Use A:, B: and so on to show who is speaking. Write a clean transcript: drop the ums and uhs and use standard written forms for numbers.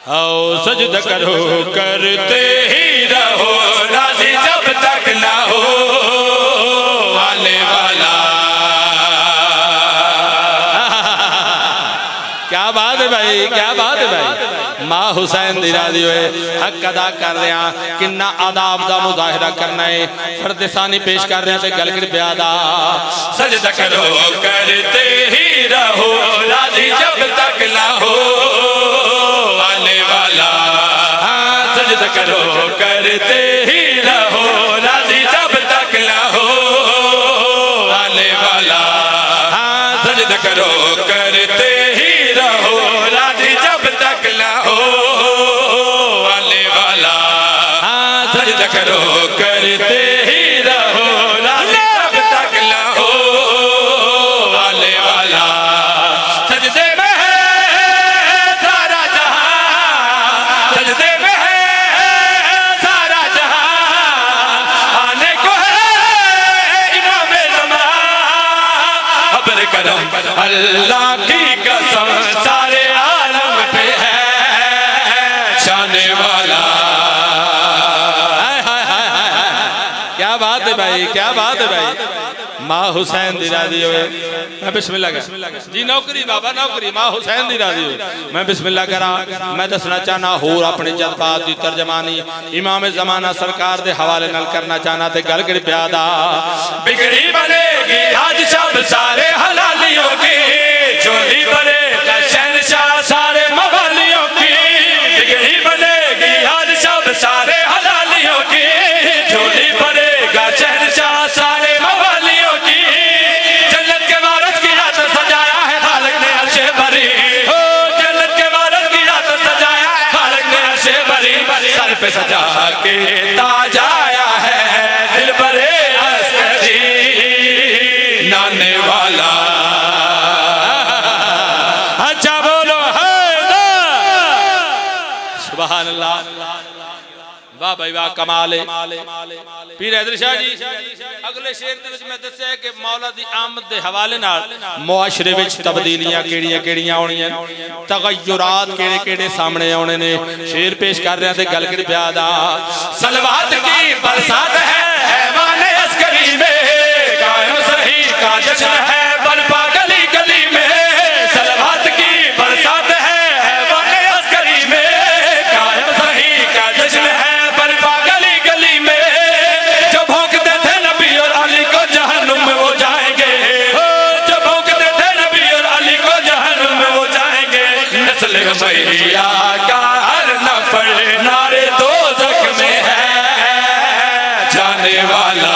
A: आओ सजदा करो करते ही रहो, राजी जब तक ना हो आने वाला। क्या बात है भाई, क्या बात है भाई। मां हुसैन दी राजी होए हक अदा कर रहे हैं, किन्ना आदाब दा मुजाहिरा करना है। फर्द सानी पेश कर रहे हैं ते गल कर ब्याह दा। सजदा करो करते ही रहो, राजी जब तक ना हो आने वाला। हाँ सजदा करो करते ही रहो, राजी जब तक ना हो आने वाला। हाँ सजदा करो करते ही रहो, राजी जब तक ना हो आने वाला। हाँ सजदा करो करते ही रहो, राजी जब तक ना हो आने वाला। सजदे में है सारा जहां, सजदे में है सारा जहां, आने को है इमाम ज़मान। अब्र करम अल्लाह की कसम सारे आलम पे है शाने वाला। हाय हाय हाय हाय, क्या बात है भाई, क्या बात है भाई। मां हुसैन दी राजी होए, मैं बिस्मिल्लाह कर जी नौकरी बाबा नौकरी मां हुसैन दी राजी होए, मैं बिस्मिल्लाह करा। मैं दसना चाहना होर अपने जज्बात दी तर्जमानी इमाम ज़माना सरकार दे हवाले नाल करना चाहना ते गल कर प्यार दा। बिगड़ी बनेगी आज सब सारे हलालियों की, चोली बनेगा शहंशाह सारे मवालियों की। बिगड़ी बनेगी आज सब सारे हलालियों की, चोली बनेगा शहंशाह सारे मवालियों की। जन्नत के वारिस की रात सजाया है खालिक ने अर्शे भरी, हो जन्नत के वारिस की रात सजाया है खालिक ने अर्शे भरी। सर पे सजा के ताज आया है दिल भरे अस्करी नाने वाला। अच्छा बोलो सुभान अल्लाह, वाह भाई वाह कमाल है। पीर हैदर शाह जी अगले शेर दे विच मैं दस्या है कि मौला दी आमद दे हवाले नाल मुआशरे विच तब्दीलियां केड़ियां होणियां, तगय्युरात केड़े सामने आउणे ने। शेर पेश कर रहे हैं ते गल कर ब्याह दा। सलवात की बरसात है हैवाने अस्करी में, कायम सही का जश्न है बरपा गली गली में। सलवात की बरसात है हैवाने अस्करी में, कायम सही का जश्न है बरपा गली गली में। जो भौंकते थे नबी और अली को जहन्नुम में वो जाएंगे, जो भौंकते थे नबी और अली को जहन्नुम में वो जाएंगे। नस्ल मैया का हर नफर नारे दोज़ख में है जाने वाला।